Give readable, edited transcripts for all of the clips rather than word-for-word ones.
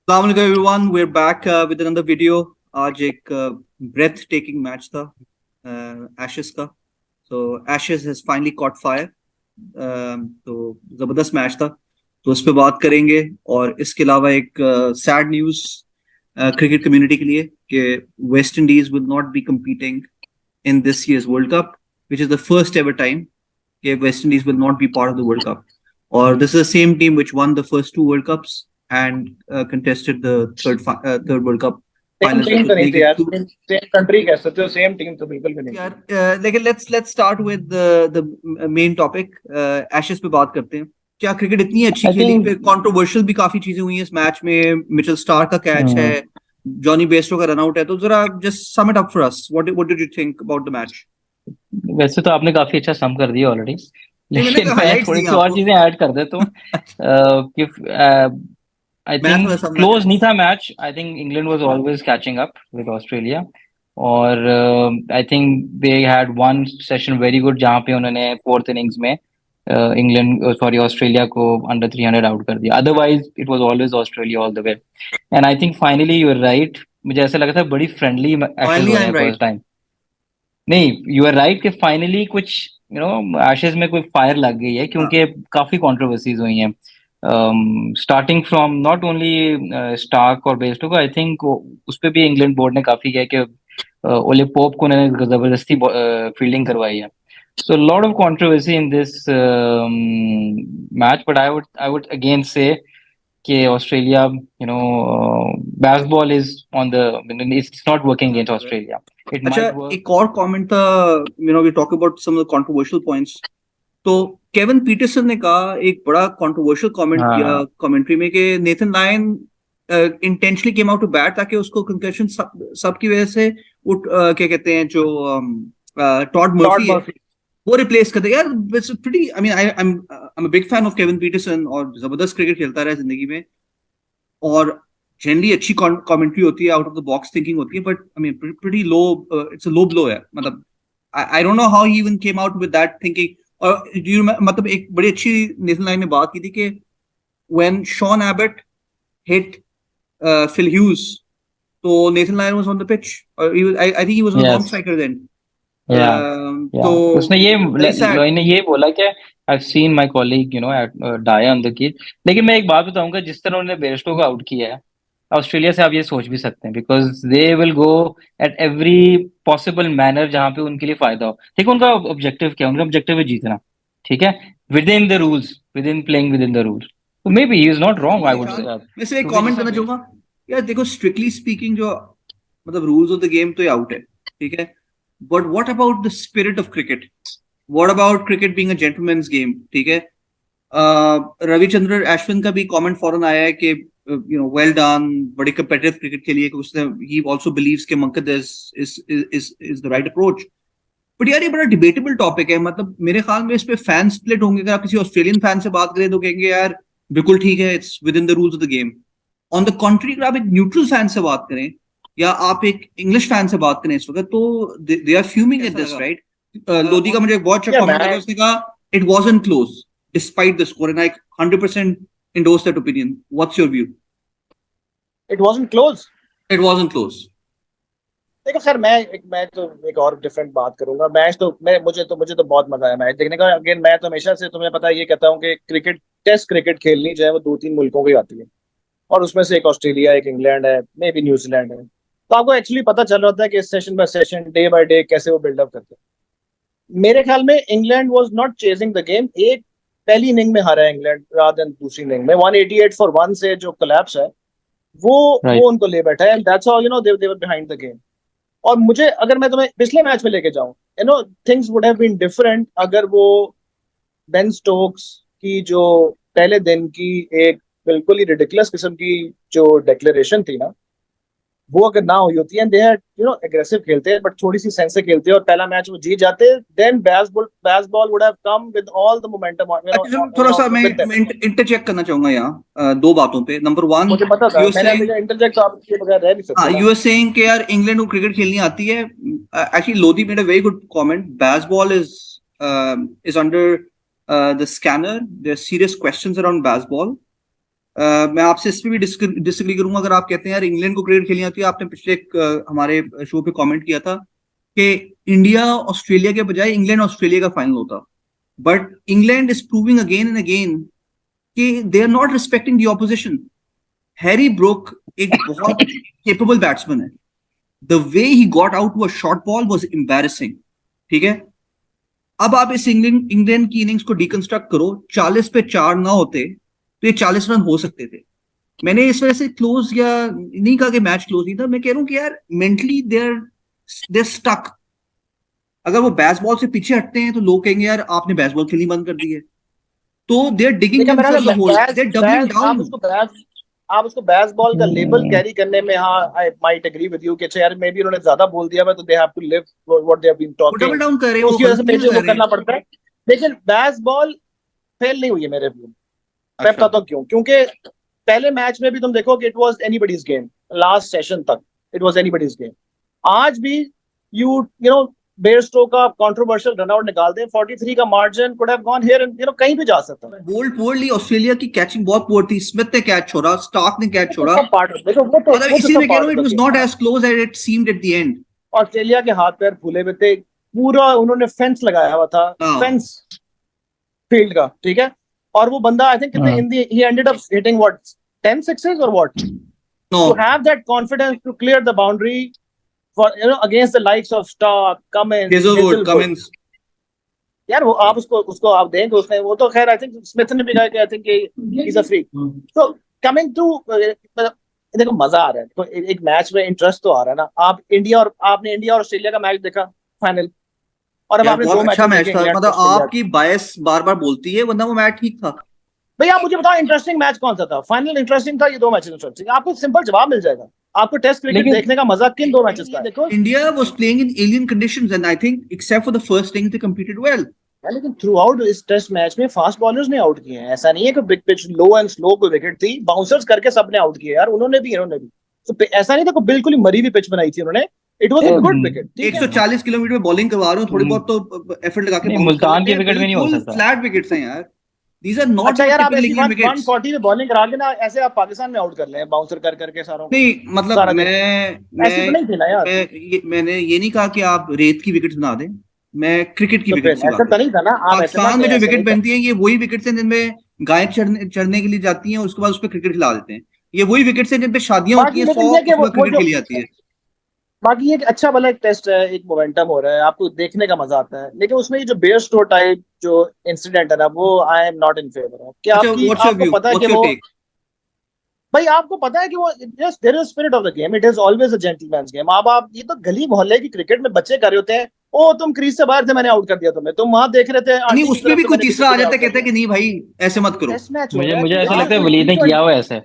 Assalamu alaikum everyone, we're back with another video. आज एक breath taking match था Ashes का. So Ashes has finally caught fire. तो जबरदस्त मैच था, तो उस पर बात करेंगे. और इसके अलावा एक सैड न्यूज़ क्रिकेट कम्युनिटी के लिए कि West Indies will not be competing in this year's World Cup, which is the first ever time कि West Indies will not be part of the World Cup. Or this is the same team which won the first two World Cups and contested the third World Cup same finals. Team तो नहीं थी यार, same country कह सकते हो, same team तो बिल्कुल भी नहीं थी यार. लेकिन let's start with the main topic. Ashes पे बात करते हैं. क्या क्रिकेट इतनी अच्छी खेली? पे कंट्रोवर्शियल भी काफी चीजें हुई हैं इस मैच में. मिचेल स्टार्क का कैच है, जॉनी बेस्टो का रन आउट है. तो जरा just sum it up for us. What did you think about the match? वैसे तो आपने काफी अच्छा सम कर दिया ऑलरेडी, मैंने लेकिन मैं highlights थोड़ी दी सी और आपको. चीजें ऐड कर देता हूँ कि आई मैच थिंक में सब क्लोज नहीं था match. I think England was always catching up with Australia, और I think they had one session very good जहाँ पे उन्होंने फोर्थ इनिंग्स में ऑस्ट्रेलिया को अंडर 300 आउट कर दिया. Otherwise it was always Australia all the way. And I think finally you are right, मुझे ऐसा लगा था बड़ी फ्रेंडली एशेज हो रहे हैं फर्स्ट टाइम. नहीं, यू आर राइट कि फाइनली कुछ एशेज में कोई फायर लग गई है, क्योंकि काफी कंट्रोवर्सीज हुई हैं starting from not only Starc और बेस्टो का. आई थिंक उस पे भी इंग्लैंड बोर्ड ने काफी किया कि ओले पोप को उन्होंने जबरदस्ती फील्डिंग करवाई है. So lot of controversy in this match, but I would again say कि Australia Bazball is on the, it's not working against Australia. अच्छा, एक और कमेंट था. We talk about some of the controversial points. तो Kevin Pietersen ने कहा, एक बड़ा कंट्रोवर्शियल कमेंट किया कमेंट्री में कि Nathan Lyon intentionally came out to bat ताकि उसको कंकशन सब की वजह से क्या कहते हैं जो टॉड मर्फी वो रिप्लेस कर दे. यार it's pretty, I mean I am a big fan of Kevin Pietersen और जबरदस्त क्रिकेट खेलता रहा है जिंदगी में, और जनरली अच्छी कमेंट्री होती है, out of the box thinking होती है. But I mean pretty low, it's a low blow है. मतलब I don't know how he even came out with that thinking. और मतलब एक बड़ी अच्छी नेथन लायन ने बात की थी कि when Shaun Abbott hit Phil Hughes, तो Nathan Lyon was on the pitch, और I think he was on non striker then. तो उसने ये बोला कि I've seen my colleague die on the key. लेकिन मैं एक बात बताऊंगा, जिस तरह उन्होंने बेस्टो को आउट किया है ऑस्ट्रेलिया से, आप ये सोच भी सकते हैं, because they will go at every possible manner जहां पे उनके लिए फायदा हो. ठीक है, उनका ऑब्जेक्टिव क्या है? उनका ऑब्जेक्टिव है जीतना, ठीक है, within the rules, within playing within the rules. तो maybe he is not wrong, I would say. मैं सिर्फ एक कमेंट करना चाहूंगा. यार देखो, स्ट्रिक्टली स्पीकिंग जो मतलब रूल्स ऑफ द गेम तो ये आउट है, ठीक है, but what about the spirit of cricket? What about cricket being a gentleman's game? ठीक है, रविचंद्रन अश्विन का भी कमेंट फौरन आया है कि वेल डन, बड़ी कंपेटिटिव क्रिकेट खेली है. उसने ही आल्सो बिलीव्स कि Mankad is the right approach. But यार ये बड़ा डिबेटेबल टॉपिक है. मतलब मेरे ख्याल में इस पे फैन स्प्लिट होंगे. अगर आप किसी ऑस्ट्रेलियन फैन से बात करें तो कहेंगे यार बिल्कुल ठीक है, it's within the rules of the game. On the contrary, अगर आप एक न्यूट्रल फैन से बात करें या आप एक इंग्लिश फैन से बात करें इस वक्त, तो they are fuming at this, right? Lodhi का मुझे एक बहुत अच्छा कमेंट लगा. उसने कहा it wasn't close despite the score, and I 100% endorse that opinion. What's your view? It wasn't close. It wasn't close. देखो सर, मैं तो एक और डिफरेंट बात करूंगा. मैच तो मुझे तो बहुत मजा आया मैच देखने का. अगेन, मैं तो हमेशा से, तुम्हें पता है, ये कहता हूँ कि क्रिकेट, टेस्ट क्रिकेट खेलनी जो है वो 2-3 मुल्कों की आती है, और उसमें से एक ऑस्ट्रेलिया, एक इंग्लैंड है, मे बी न्यूजीलैंड है. तो आपको एक्चुअली पता चल रहा था कि session bye session, day by day कैसे वो बिल्डअप करते हैं. मेरे ख्याल में England was not chasing the game. एक पहली इनिंग में हारा है इंग्लैंड रादर देन दूसरी इनिंग में. 188 फॉर 1 से जो कोलैप्स है वो उनको ले बैठा है, and that's how they were behind the game. और मुझे, अगर मैं तुम्हें पिछले मैच में लेके जाऊं, things would have been different अगर वो बेन स्टोक्स की जो पहले दिन की एक बिल्कुल ही रिडिकुलस किस्म की जो डिक्लेरेशन थी ना, वो अगर ना हुई होती है. दे हैड एग्रेसिव खेलते हैं, बट थोड़ी सी सेंस से खेलते हैं, और पहला मैच वो जीत जाते, then Bazball would have come with all the momentum. थोड़ा सा मैं इंटरजेक्ट करना चाहूंगा यहाँ दो बातों पे. नंबर वन, मुझे पता था, मैंने इंटरजेक्ट तो आपके बगैर रह नहीं सकता. यू आर सेइंग कि यार इंग्लैंड को क्रिकेट खेलनी आती है. Actually Lodhi made a very good comment. Bazball is under the scanner. There are serious questions around Bazball. मैं आपसे इस पे भी डिसएग्री करूंगा। अगर आप कहते हैं यार इंग्लैंड को क्रिकेट खेलनी आती है, आपने पिछले हमारे शो पे कमेंट किया था कि इंडिया ऑस्ट्रेलिया के बजाय इंग्लैंड ऑस्ट्रेलिया का फाइनल होता। But England is proving again and again कि they are not respecting the opposition. Harry Brook एक बहुत केपेबल बैट्समैन है। The way he got out to a short ball was embarrassing. ठीक है, अब आप इस इंग्लैंड इंग्लैंड की इनिंग्स को डिकंस्ट्रक्ट करो। 40 पे 4 ना होते तो ये 40 रन हो सकते थे। मैंने इस वजह से क्लोज या नहीं कहा कि मैच क्लोज नहीं था, मैं कह रहा हूँ कि यार मेंटली देर स्टक। अगर वो बैसबॉल से पीछे हटते हैं तो लोग कहेंगे यार आपने बैसबॉल खेलनी बंद कर दी है। तो दे आर डिगिंग देखा मेरा themselves a hole, Baz they are doubling Baz down. आप उसको बैस बॉल का लेबल कैरी करने में, हाँ I might agree with you कि अच्छा यार मे बी उन्होंने ज्यादा बोल दिया है तो they have to live what they have been वो डबल टॉकिंग, डाउन कर रहे हैं, तो वो उसकी वजह से गलती मुझे कर वो रहे हैं। करना पड़ता है। लेकिन बैस बॉल फेल नहीं हुई है मेरे व्यू। मैं अच्छा, बताता हूँ क्यों। क्योंकि पहले मैच में भी तुम देखो कि it was anybody's game, last session तक इट वाज एनीबॉडीज गेम। आज भी यू नो बेयरस्टो का कंट्रोवर्शियल रनआउट निकाल दें, 43 का margin could have gone here and कहीं भी जा सकता है। बोल्ड पुअरली ऑस्ट्रेलिया की कैचिंग बहुत पुअर थी। स्मिथ ने कैच छोड़ा, स्टार्क ने कैच वो तो छोड़ा। सब पार्ट देखो, मतलब वो तो इसी सब में कह रहा पार्ट हूँ of it the was game not है। As close as it seemed at the end. Australia के हाथ पैर फूले हुए थे, पूरा उन्होंने फेंस लगाया हुआ था, हाँ, फेंस फील्ड का, ठीक है। और वो बंदा आई थिंक कितने in the he ended up hitting what 10 sixes और what, no, to have that confidence to clear the boundary for against the likes of Starc, Cummins, Hazlewood, Hazlewood. Cummins. यार वो आप उसको उसको आप देंगे, उसने वो तो खैर आई थिंक स्मिथ ने भी कहा कि आई think he is a freak. तो कमिंग टू देखो मजा आ रहा है। देखो एक मैच में इंटरेस्ट तो आ रहा है ना। आप इंडिया और आपने इंडिया और ऑस्ट्रेलिया का मैच देखा फाइनल, और अब यार आपने बहुत दो अच्छा मैचेस मैच देखे था। इंग्लैंड और मतलब ऑस्ट्रेलिया के। आपकी बायस बार बार बोलती है, वरना वो मैच ठीक था। भैया आप मुझे बताओ इंटरेस्टिंग मैच कौन सा था? फाइनल इंटरेस्टिंग था, ये दो मैचेस इंटरेस्टिंग? आपको सिंपल जवाब मिल जाएगा। आपको टेस्ट क्रिकेट लेकिन देखने का मजा किन दो मैचेस का है? देखो India was playing in alien conditions, and I think, except for the first inning, they competed well. यार, लेकिन थ्रू आउट इस टेस्ट मैच में फास्ट बॉलर्स ने आउट किए हैं। ऐसा नहीं है कि big pitch low and slow कोई विकेट थी, बाउंसर्स करके सबने आउट किए यार, उन्होंने भी इन्होंने भी। तो ऐसा नहीं था कोई बिल्कुल ही मरी हुई पिच बनाई थी उन्होंने। It was a good wicket, ठीक है। 140 किलोमीटर में बॉलिंग करवा रहे हो, थोड़ी बहुत तो एफर्ट लगा के नहीं, बाउंस कर मुल्तान लेते के हैं। विकेट में नहीं हो बिल्कुल सकता। फ्लैट विकेट्स हैं यार। दीज आर नॉट अच्छा योर यार, आप टिपिकल ऐसी इंडियन विकेट्स। 140 में बॉलिंग करा के ना, ऐसे आप पाकिस्तान में आउट कर ले बाउंसर कर करके सारों को नहीं, मतलब सारा दिन। ऐसी तो नहीं थी ना यार। मैंने ये नहीं कहा कि आप रेत की विकेट्स बना दें। मैं क्रिकेट की तो विकेट्स फिर की बात ऐसा कर तो रहा हूँ। नहीं था ना, आप ऐसे मत पाकिस्तान में कहें, जो ऐसे नहीं विकेट था। बनती हैं, ये वही विकेट्स हैं जिनमें गायें चढ़ने चढ़ने के लिए जाती हैं और उसके बाद उस पर क्रिकेट खिला देते हैं। ये वही विकेट्स हैं जिन पे शादियां होती बाकी हैं, लेकिन 100 ये कि उसमें वो क्रिकेट जो खेली जाती है। बाकी एक अच्छा भला एक टेस्ट है, एक मोमेंटम हो रहा है, आपको देखने का मजा आता है। लेकिन उसमें ये जो बेयर स्टो टाइप जो इंसिडेंट है ना, वो I am not in favour of. कि अच्छा, आपकी व्हाट्स योर आपको व्यू, पता है कि व्हाट्स योर वो, टेक? भाई आपको पता है कि वो just there is spirit of the game, it is always a gentleman's game. आप ये तो गली मोहल्ले की क्रिकेट में बच्चे कर रहे होते हैं। ओ तुम क्रीज से बाहर थे, मैंने आउट कर दिया तुम्हें, तुम वहां देख रहे थे नहीं, आंटी की उसमें तरफ भी से, कोई मैंने पीछे तीसरा आ तुम्हें जाता है, आउट कर कहता है दिया। कि नहीं भाई ऐसे मत करो। टेस्ट मैच हो मुझे रहा है मुझे ऐसा यार, लगता है कोई वलीद ने तीसरा किया हुआ है ऐसे।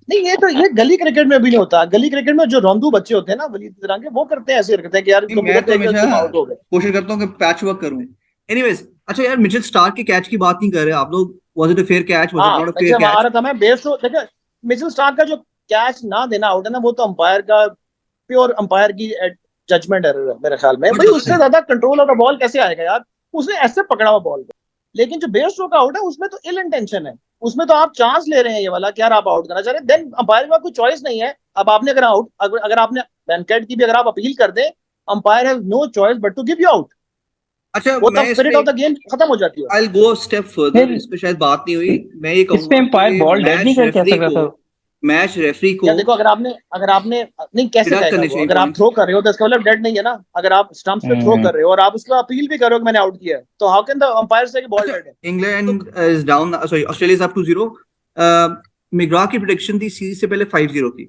नहीं। ये गली क्रिकेट में भी नहीं होता। गली क्रिकेट में जो रोंदू बच्चे होते हैं ना वली तरह के, वो करते हैं, ऐसे करते हैं कि यार नहीं, तुम मैं उधर तो देख रहे हमेशा हो, तुम आउट हो गए। कोशिश करता हूँ कि पैच वर्क करूँ। एनीवेज, अच्छा यार, मिचेल स्टार्क के कैच की बात नहीं कर रहे आप लोग। Was it a fair catch, was it हाँ नॉट अ फेयर अच्छा, आ कैच? रहा था मैं बेस तो देखो, मिचेल स्टार्क का जो कैच ना देना आउट है ना, वो तो अंपायर का, प्योर अंपायर की जजमेंट है मेरे ख्याल में। भाई उससे ज्यादा कंट्रोल ऑफ द बॉल कैसे आएगा यार? उसने ऐसे पकड़ा हुआ बॉल को। लेकिन जो बेयर स्ट्रोक आउट है उसमें तो इल इंटेंशन है। उसमें तो आप चांस ले रहे हैं ये वाला कि यार आप आउट करना चाह रहे हैं, देन अंपायर के पास कोई चॉइस नहीं है। अब आपने अगर आउट अगर आपने वेनकेट की भी अगर आप अपील कर दें, umpire has no choice but to give you out. अच्छा, वो मैं तब इस स्पिरिट पे ऑफ द गेम खत्म हो जाती है। I will go step further. नहीं, इस पे शायद बात नहीं हुई। मैं ये इस पे कहूंगा एम्पायर कि बॉल डेड नहीं कर कह सकता था। मैच रेफरी को यार देखो, अगर आपने नहीं, कैसे डिडक्ट कहेगा करने वो? चाहिए अगर आप पॉइंट्स। थ्रो कर रहे हो तो इसका मतलब डेड नहीं है ना। अगर आप स्टंप्स पे थ्रो हम्म कर रहे हो और आप उसके बाद अपील भी कर रहे हो कि मैंने आउट किया है, तो हाउ कैन द अंपायर से कि बॉल अच्छा, डेड है? England is down, sorry Australia is up 2-0। McGrath की प्रेडिक्शन थी सीरीज से पहले 5-0 की।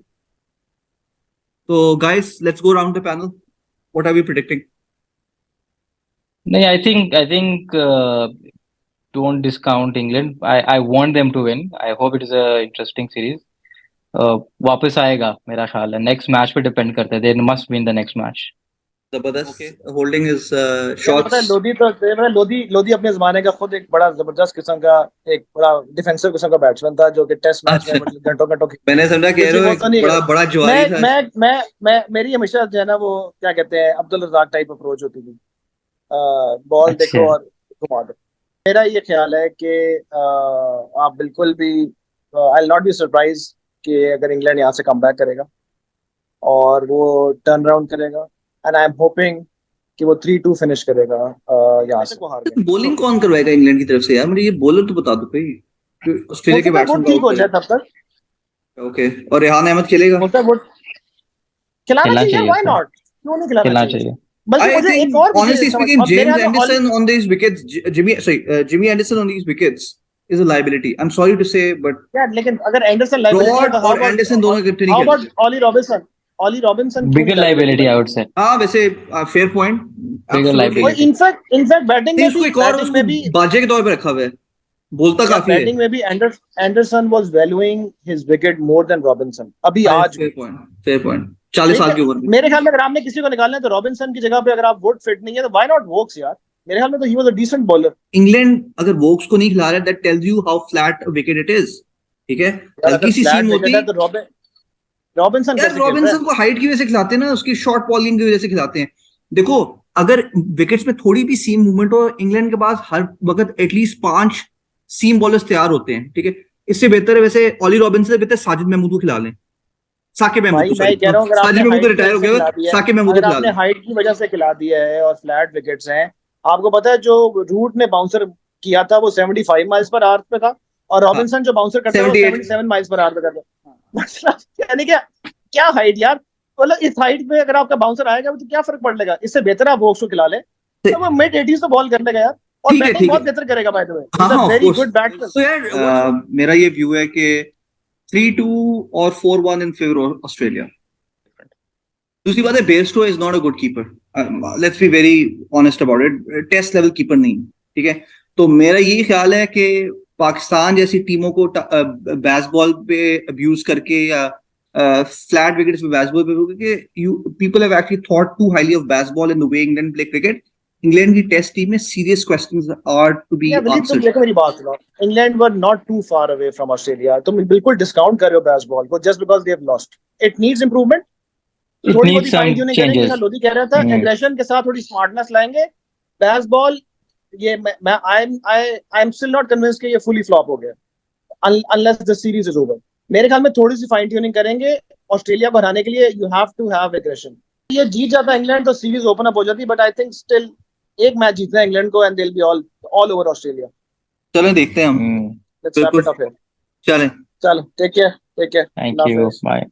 तो guys, let's go round the panel. What are we predicting? नहीं, I think don't discount England. I want them to win. I hope it is a interesting series. वापस आएगा मेरा ख्याल है। नेक्स्ट मैच पे डिपेंड करता है। They must win the next match. जबरदस्त होल्डिंग इज यार पता है शॉट्स। लोधी तो लोधी लोधी अपने जमाने का खुद एक बड़ा जबरदस्त किस्म का, एक बड़ा डिफेंसिव किस्म का बैट्समैन था, जो कि टेस्ट मैच में अच्छा, मतलब घंटों घंटों मैंने समझा कह लेकिन रहे हो वो एक तो नहीं बड़ा गए। बड़ा मैं जुआरी था। मैं मेरी हमेशा जो है ना, वो क्या कहते हैं, अब्दुल रजाक टाइप अप्रोच होती थी। बॉल अच्छा। देखो और घुमा दो। मेरा ये ख्याल है कि आप बिल्कुल भी I will not be surprise कि अगर इंग्लैंड यहाँ से कम बैक करेगा और वो टर्न अराउंड करेगा, एंड आई एम होपिंग कि वो 3-2 फिनिश करेगा यहाँ से। वो हार गए बॉलिंग कौन करवाएगा इंग्लैंड की तरफ से यार? मुझे ये बॉलर तो बता दो भाई, ऑस्ट्रेलिया के वो बैट्समैन ठीक हो जाए तब तक। ओके, और रेहान अहमद खेलेगा? होता है वो खिलाना खेलना चाहिए, चाहिए व्हाई उसे। नॉट, क्यों नहीं खिलाना खेलना चाहिए। चाहिए। बल्कि I मुझे think, एक और भी honestly चीज समझ, speaking, अब मेरे James यहाँ पे Anderson on these wickets, Jimmy Anderson on these wickets is a liability. I'm sorry to say, but यार लेकिन अगर एंडरसन लाइबिलिटी है Broad तो और Anderson दोनों इकट्ठे नहीं हाउ खेल about Ollie Robinson? Ollie Robinson क्यों Bigger नहीं liability, I would say. हाँ वैसे fair point, Bigger liability. In fact batting में उसको भी एक और उसको बाजे के तौर पे रखा हुआ है, बोलता काफी है। बैटिंग में भी Anderson was valuing his wicket more than Robinson अभी आज। फेयर पॉइंट 40 साल की उम्र में। मेरे ख्याल में अगर आपने किसी को निकालना है तो रॉबिन्सन की जगह पे अगर आप वुड फिट नहीं है तो व्हाई नॉट वोक्स यार? मेरे ख्याल में तो he was a decent bowler. England अगर वोक्स को नहीं खिला रहा है, that tells you how flat wicket it is. ठीक है, हल्की सी सीम होती है तो रॉबिन्सन यार, रॉबिन्सन को हाइट की वजह से खिलाते हैं ना, उसकी शॉर्ट बॉलिंग की वजह से खिलाते हैं। देखो, अगर विकेट्स में थोड़ी भी सीम मूवमेंट हो, इंग्लैंड के पास हर वक्त एटलीस्ट 5 सीम बॉलर्स तैयार होते हैं। ठीक है, इससे बेहतर है वैसे ऑली रॉबिन्सन से बेहतर साजिद महमूद को खिला लें। साकिब महमूद को, मैं कह रहा हूं अगर साजिद आपने महमूद तो हाइट रिटायर हो गया, साकिब महमूद को अगर खिला आपने लें। हाइट की वजह से खिला दिया है और फ्लैट विकेट्स हैं, आपको पता है जो रूट ने बाउंसर किया था वो 75 माइल्स पर आवर पे था और रॉबिन्सन जो बाउंसर करता है वो 77 माइल्स पर आवर पे करता है। मतलब यानी क्या हाइट यार, मतलब इस हाइट पे अगर आपका बाउंसर आएगा तो क्या फर्क पड़ेगा? इससे बेहतर आप वोक्स को खिला ले, तो वो मिड 80s तो बॉल करने का यार, और ठीक है, बैटिंग ठीक बहुत है। बेहतर करेगा बाय द वे, हाँ इज अ हाँ, वेरी गुड बैट्समैन। तो यार मेरा ये व्यू है कि 3-2 और 4-1 इन फेवर ऑफ ऑस्ट्रेलिया। दूसरी बात है, Bairstow is not a good keeper, let's be very honest about it, test level keeper नहीं। ठीक है, तो मेरा ये ख्याल है कि पाकिस्तान जैसी टीमों को बैसबॉल पे अब्यूज करके या फ्लैट विकेट्स पे बैसबॉल पे, क्योंकि you people have actually thought too highly of Bazball in the way England play cricket. England की टेस्ट टीम में serious questions are to be answered. देखो मेरी बात सुनो, England were not too far away from Australia. तुम बिल्कुल discount कर रहे हो बैसबॉल को just because they have lost. It needs improvement, It थोड़ी needs बहुत some फाइन ट्यूनिंग करेंगे, changes. जैसा लोधी कह रहा था, एग्रेशन के साथ थोड़ी स्मार्टनेस लाएंगे। बैसबॉल ये मैं I am still not convinced कि ये फुली फ्लॉप हो गया unless the series is over. मेरे ख्याल में थोड़ी सी फाइन ट्यूनिंग करेंगे ऑस्ट्रेलिया को हराने के लिए। You have to have aggression. ये जीत जाता इंग्लैंड तो सीरीज ओपन अप हो जाती, बट आई थिंक स्टिल एक मैच जीतना है इंग्लैंड को and they will be all over Australia. चलें देखते हैं हम। Let's wrap it up here. चलें, चलो take care. Thank you. Bye.